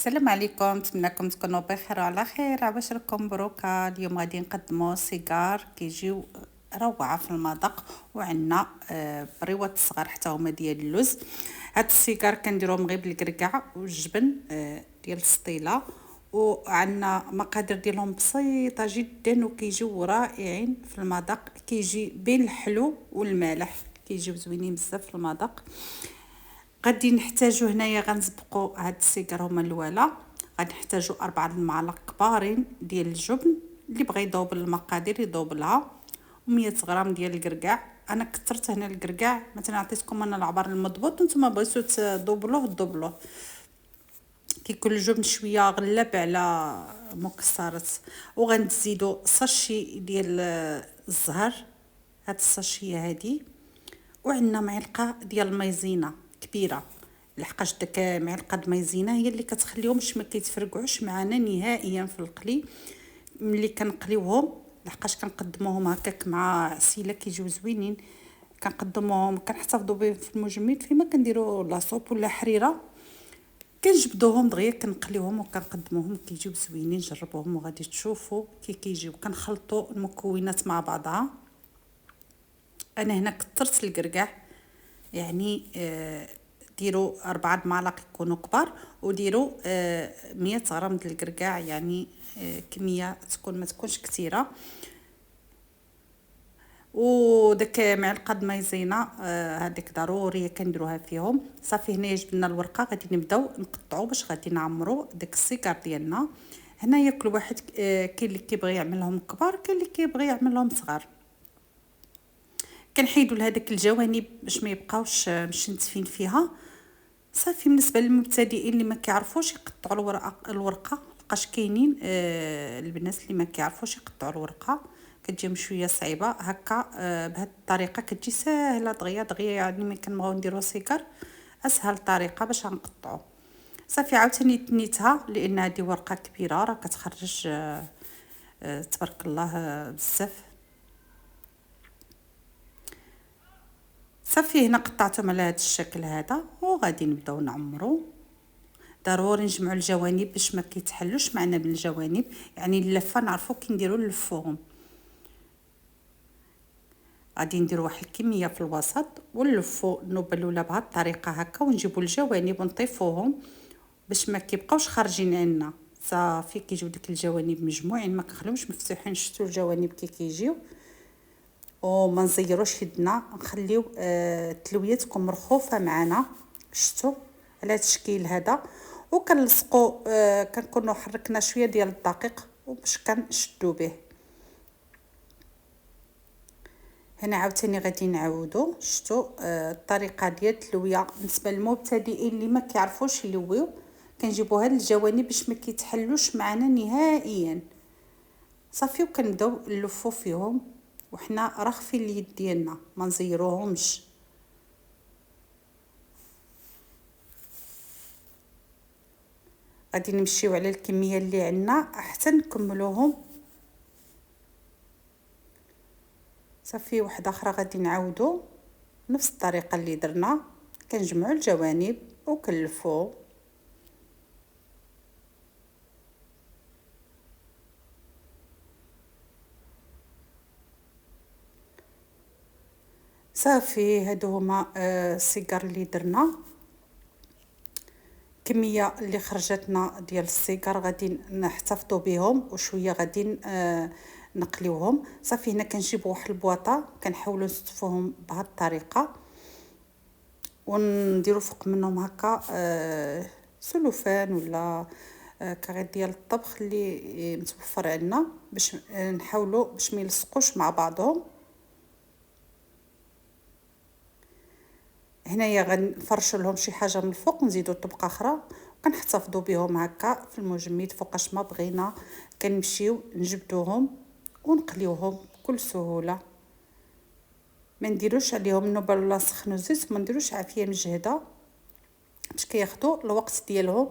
السلام عليكم، نتمنىكم تكونوا بخير وعلى خير. عباش راكم بروكا؟ اليوم غادي نقدموا سيجار كيجيو روعه في المذاق، وعندنا بريوات الصغار حتى هما ديال اللوز. هاد السيجار كنديروهم غير بالكركاع والجبن ديال السطيله، وعندنا مقادير ديالهم بسيطه جدا وكيجيو رائعين في المذاق. كيجي بين الحلو والمالح، كيجيو زوينين بزاف في المذاق. غادي نحتاجو هنايا غنسبقوا هاد السيجار هما الاولى. غادي نحتاجو 4 المعالق كبارين ديال الجبن، اللي بغى يذوب المقادير يذوب لها، و100 غرام ديال الكركاع. انا كثرت هنا الكركاع، مثلا عطيتكم انا العبار المضبوط وانتم بغيتو تذوبلوه كيكون الجبن شويه غلاب على مكسرات. وغنزيدو ساشي ديال الزهر، هاد الساشيه هادي، وعندنا معلقه ديال المايزينا كبيره، لحقاش داك معلقه المايزينا هي اللي كتخليهم ما كيتفرقعوش معنا نهائيا في القلي ملي كنقليوهم، لحقاش كنقدموهم هكاك مع عسيله كيجيو زوينين. كنقدموهم كنحتفظوا بهم في المجمد، فيما كنديروا لاصوب ولا حريره كنجبدوهم دغيا كنقليوهم وكنقدموهم كيجيو زوينين. جربوهم وغادي تشوفوا كيجيو. كنخلطوا المكونات مع بعضها. انا هنا كثرت الكركاع، يعني ديروا 4 معالق يكونوا كبار، وديروا 100 غرام ديال الكركاع، يعني كميه تكون ما تكونش كثيره. وداك معلقه مايزينا هذيك ضروريه كنديروها فيهم. صافي هنايا جبنا الورقه، غادي نبداو نقطعوا باش غادي نعمروا داك السيكار ديالنا. هنايا كل واحد كاين اللي كيبغي يعملهم كبار، كاين اللي كيبغي يعملهم صغار. كنحيدوا لهذاك الجوانب باش ما يبقاوش مشنتفين فيها. صافي بالنسبه للمبتدئين اللي ما كيعرفوش يقطعوا الورقه، لقاش كاينين البنات اللي ما كيعرفوش يقطعوا الورقه، كتجيهم شويه صعيبه هكا. بهذه الطريقه كتجي ساهله دغيا دغيا، يعني ملي كنبغيو نديرو سيكار اسهل طريقه باش نقطعو. صافي عاوتاني تنيتها لان هذه ورقه كبيره راه كتخرج تبارك الله بزاف. صافي هنا قطعتهم على هذا الشكل هذا، وغادي نبداو نعمرو. ضروري نجمعوا الجوانب باش ما كيتحلوش معنا بالجوانب، يعني اللفه نعرفوا كي نديروا نلفوهم. غادي نديروا واحد الكميه في الوسط ونلفوا النوبه الاولى بهذه الطريقه هكا، ونجيبوا الجوانب ونطيفوهم باش ما كيبقاوش خارجين عنا. صافي كيجيو ديك الجوانب مجموعين، ما كنخليهمش مفتوحين. شفتوا الجوانب كيجيو، وما نزيروش يدنا، نخليو التلويه تكون مرخوفه معنا. شفتوا على هذا الشكل هذا. وكنلصقوا كنكونوا حركنا شويه ديال الدقيق وباش كنشدوا به. هنا عاوتاني غادي نعاودوا. شفتوا الطريقه ديال التلويه بالنسبه للمبتدئين اللي ما كيعرفوش يلويو، كنجيبوا هاد الجوانب باش ما كيتحلوش معنا نهائيا. صافي وكنبداو نلفوا فيهم وحنا راخفين اليد ديالنا، ما نزيروهمش. غادي نمشيو على الكميه اللي عندنا حتى نكملوهم. صافي واحده اخرى غادي نعاودوا نفس الطريقه اللي درنا، كنجمعوا الجوانب وكنلفوا. صافي هادو هما السيجار اللي درنا. الكميه اللي خرجتنا ديال السيجار غادي نحتفظوا بهم، وشويه غادي نقليوهم. صافي هنا كنجيب واحد البواطه كنحاولوا نستفوهم بهذه الطريقه، ونديروا فوق منهم هكا سلوفان ولا كغير ديال الطبخ اللي متوفر عندنا، باش نحاولوا باش ما يلصقوش مع بعضهم. هنايا غنفرشوا لهم شي حاجه من الفوق، نزيدوا طبقه اخرى وكنحتفظوا بهم هكا في المجمد فوقاش ما بغينا. كنمشيو نجبدوهم ونقليوهم بكل سهوله. ما نديروش عليهم نوبه ولا نسخنوا الزيت، ما نديروش عافيه مجهده باش كياخذوا الوقت ديالهم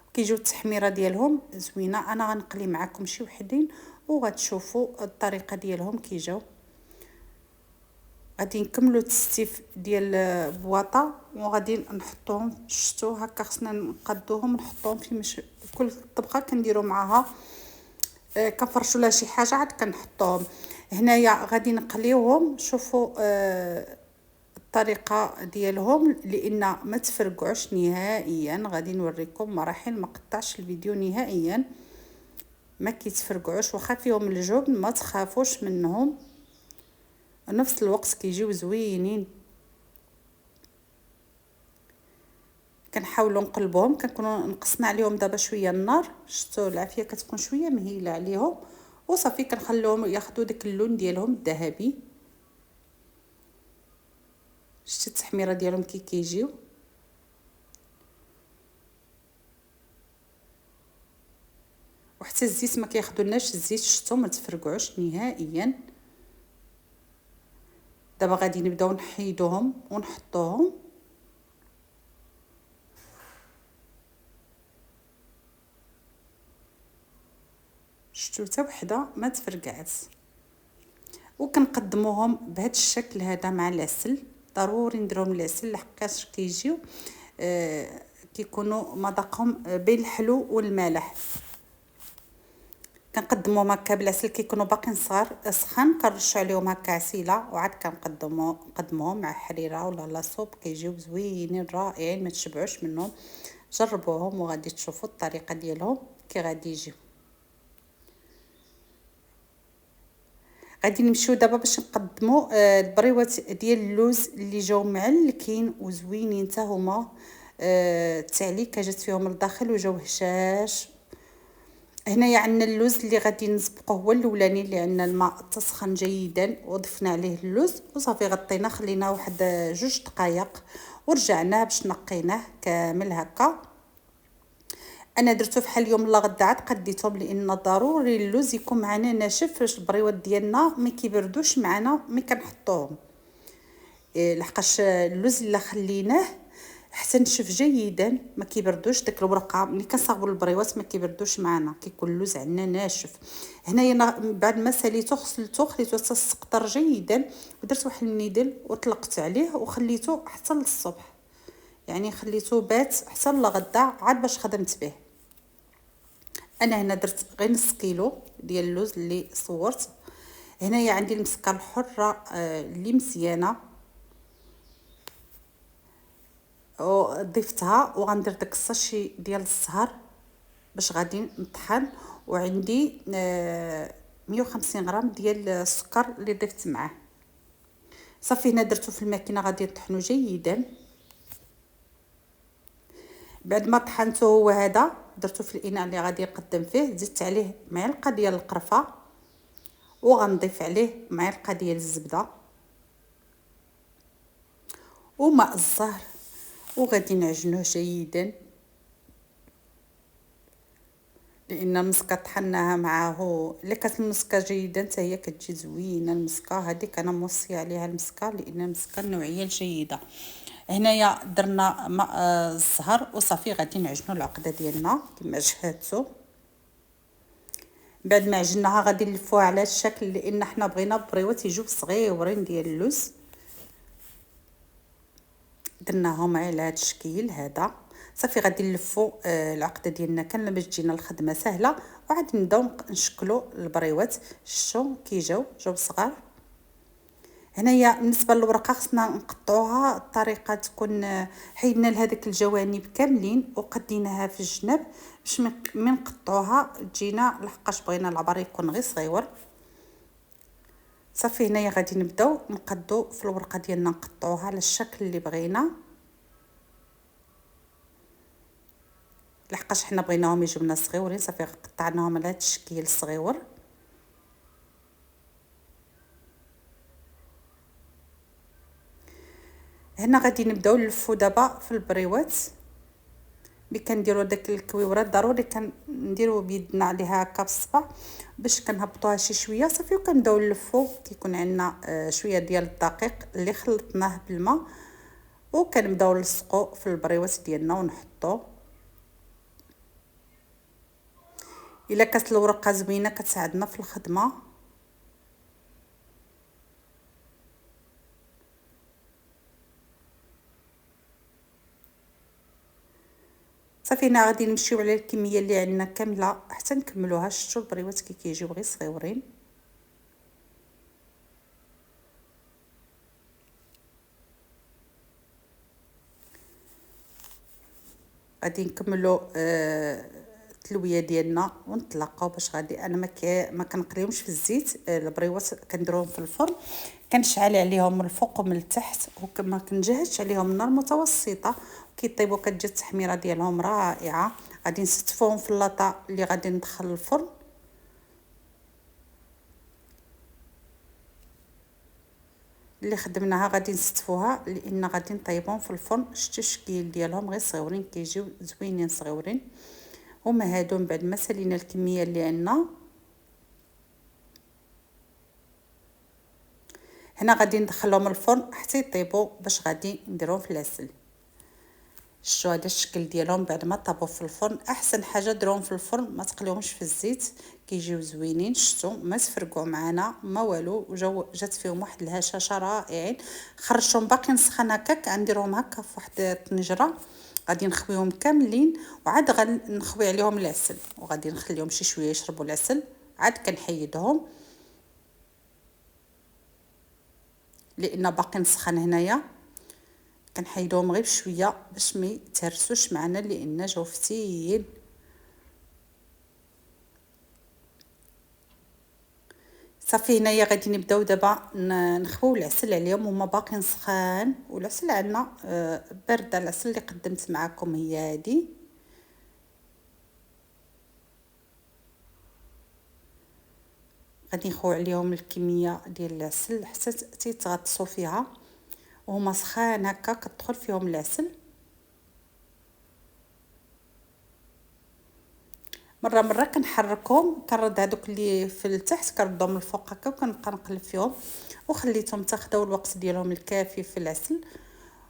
وكيجيو التحميره ديالهم زوينه. انا غنقلي معكم شي وحدين وغتشوفوا الطريقه ديالهم كيجاو. غادي نكملو التستيف ديال بواطه وغادي نحطوهم. شفتو هكا خصنا نقادوهم ونحطوهم في كل طبقه كنديروا معاها كنفرشوا لها شي حاجه عاد كنحطوهم. هنايا غادي نقليوهم. شوفوا الطريقه ديالهم لان ما تفرقعوش نهائيا. غادي نوريكم مراحل، ما قطعش الفيديو نهائيا، ما كيتفرقعوش واخا فيهم الجبن، ما تخافوش منهم، نفس الوقت كيجيو زوينين. كنحاولوا نقلبوهم، كنكونوا نقصنا عليهم دابا شويه النار. شفتوا العافيه كتكون شويه مهيله عليهم وصافي كنخليوهم ياخذوا داك اللون ديالهم الذهبي. شتي التحميره ديالهم كي كيجيو. وحتى الزيت ما كياخذولناش الزيت، شفتوا ما تفرقعوش نهائيا. دابا غادي نبداو نحيدوهم ونحطوهم. شفتوا حتى وحده ما تفرقعت. وكنقدموهم بهذا الشكل هذا مع العسل. ضروري نديروهم العسل لحقاش كيجيو كيكونوا مذاقهم بين الحلو والمالح. كنقدموهم هكا بالعسل، كيكونوا باقيين صغار سخان، كنرشوا عليهم هكا عسيله وعاد نقدموهم مع حريره ولا لاصوب. كيجيو زوينين رائعين، ما تشبعوش منهم. جربوهم وغادي تشوفوا الطريقه ديالهم كي غادي يجيو. غادي نمشيو دابا باش نقدموا البريوات ديال اللوز اللي جاو معلكين وزوينين حتى هما. التعليكه جات فيهم لداخل وجاو هشاش. هنايا عندنا اللوز اللي غادي نسبقوه هو الاولاني اللي عندنا الماء تسخن جيدا وضفنا عليه اللوز وصافي غطيناه خليناه واحد 2 دقائق ورجعناه باش نقيناه كامل هكا. انا درتو فحال اليوم لا غدا عاد قديتهم لان ضروري اللوز يكون معنا ناشف باش البريوات ديالنا ما كيبردوش معنا ملي كنحطوهم. لحقاش اللوز الا خليناه حتى نشف جيدا ما كيبردوش. داك الورقه ملي كنصاوبوا البريوات ما كيبردوش معنا، كيكون اللوز عندنا ناشف. هنايا بعد ما ساليته خليته حتى تسقطر جيدا ودرت واحد المنيدل وطلقت عليه وخليته حتى للصبح، يعني خليته بات حتى لغدا عاد باش خدمت به. انا هنا درت غير نص كيلو ديال اللوز اللي صورت. هنايا عندي المسكه الحره اللي مزيانه وضفتها وغندير داك الساشي ديال الزهر باش غادي نطحن. وعندي 150 غرام ديال السكر اللي ضفت معاه. صافي هنا درتو في الماكينه غادي نطحنو جيدا. بعد ما طحنته هو هذا درتو في الاناء اللي غادي نقدم فيه. زدت عليه معلقه ديال القرفه وغنضيف عليه معلقه ديال الزبده وماء الزهر وغادي نعجنوه جيدا لان المسكه طحناها معاه. الا كانت المسكه جيدا حتى هي كتجي زوينه. المسكه هذيك انا موصيه عليها المسكه لان المسكه النوعيه الجيده. هنايا درنا ماء الزهر وصافي غادي نعجنوا العقده ديالنا كما شاهدتوا. بعد ما عجناها غادي نلفوها على هذا الشكل لان حنا بغينا بريوات يجيو صغيورين ديال اللوز. درناهم على هذا الشكل هذا. صافي غادي نلفوا العقده ديالنا كامله باش تجينا الخدمه سهله وعاد نبداو نشكلوا البريوات. شتو كي جاو صغار. هنايا بالنسبه للورقه خصنا نقطعوها الطريقه تكون حيدنا لهذاك الجوانب كاملين وقديناها في الجناب باش من نقطعوها تجينا لحقاش بغينا العبر يكون غير صغيور. صافي هنايا غادي نبداو نقدو في الورقه ديالنا نقطعوها على الشكل اللي بغينا لحقاش حنا بغيناهم يجيو لنا صغيورين. صافي قطعناهم على هذا الشكل الصغيور. هنا غادي نبداو نلفو دابا في البريوات. ملي كنديروا داك الكويورات ضروري كنديروا بيدنا عليها هكا بالصبع باش كنهبطوها شي شويه. صافي وكنبداو نلفو. كيكون عندنا شويه ديال الدقيق اللي خلطناه بالماء وكنبداو نلصقو في البريوات ديالنا ونحطو. الا كانت الورقه زوينه كتساعدنا في الخدمه. صافي هنا غادي نمشيو على الكميه اللي عندنا كامله حتى نكملوها. شفتوا البريوات كي كيجيو غير صغيورين. غادي نكملوا التلويه ديالنا ونطلقوا باش غادي انا ما كنقليهمش في الزيت. البريوات كنديروهم في الفرن، كنشعل عليهم من الفوق ومن التحت، وكما كنجهزش عليهم النار متوسطه كيطيبوا. كتجي التحميره ديالهم رائعه. غادي نستفوهم في اللاطه اللي غادي ندخل الفرن. اللي خدمناها غادي نستفوها لان غادي نطيبهم في الفرن. شتي الشكل ديالهم غير صغيورين كيجيو زوينين صغيورين. هما هادو من بعد ما سالينا الكميه اللي عندنا. هنا غادي ندخلهم الفرن حتى يطيبوا باش غادي نديرهم في العسل. شتو هذا الشكل ديالهم بعد ما طابوا في الفرن. احسن حاجه ديروهم في الفرن، ما تقليوهمش في الزيت، كيجيو زوينين. شتو ما تفرقوا معنا ما والو، جات فيهم واحد الهشاشه رائعين. خرجتهم باقيين سخان هكاك، غنديرهم هكا في واحد الطنجره، غادي نخويهم كاملين وعاد غنخوي عليهم العسل، وغادي نخليهم شي شويه يشربوا العسل، عاد كنحيدهم لان باقيين سخان هنايا. كنحيدوهم غير بشويه باش ما يتهرسوش معنا لان جاو فتيين. صافي هنايا غادي نبداو دابا نخويو العسل عليهم، هما باقيين سخان. والعسل عندنا بارده. العسل اللي قدمت معكم هي هذه. غادي نخوي عليهم الكميه ديال العسل حتى تيتغطسوا فيها، وهما سخان هكا كتدخل فيهم العسل. مره كنحركهم، كنرد هذوك اللي في التحت كنردهم الفوق هكا وكنبقى نقلب فيهم. وخليتهم تاخذوا الوقت ديالهم الكافي في العسل،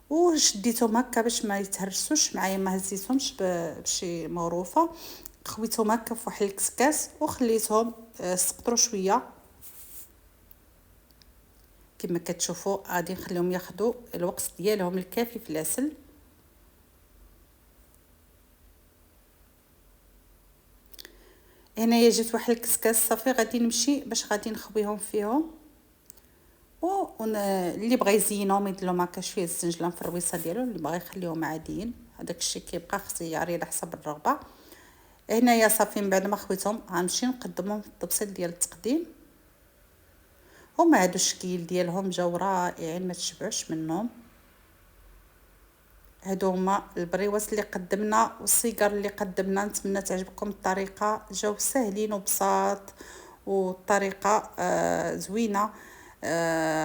وشديتهم هكا باش ما يتهرسوش معايا، ما هزيتهمش بشي موروفه. خويتهم هكا في واحد الكسكاس وخليتهم سقطروا شويه. كما كتشوفوا غادي نخليهم ياخذوا الوقت ديالهم الكافي في العسل. هنايا جبت واحد الكسكاس صافي، غادي نمشي باش غادي نخويهم فيهم. اللي بغى يزينهم يدير لهم هكا شويه الزنجلان في الرويصه ديالو، اللي بغى يخليهم عاديين هذاك الشيء كيبقى اختياري على حسب الرغبه. هنايا صافي من بعد ما خويتهم غنمشي نقدمهم في الطبسيل ديال التقديم. هما هادو الشكل ديالهم جاو رائعين ما تشبعوش منهم. هادو هما البريوات اللي قدمنا والصيقر اللي قدمنا. نتمنى تعجبكم الطريقه، جاو ساهلين وبساط والطريقه زوينه.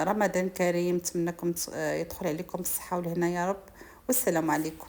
رمضان كريم، نتمنىكم يدخل عليكم الصحه والهنا يا رب، والسلام عليكم.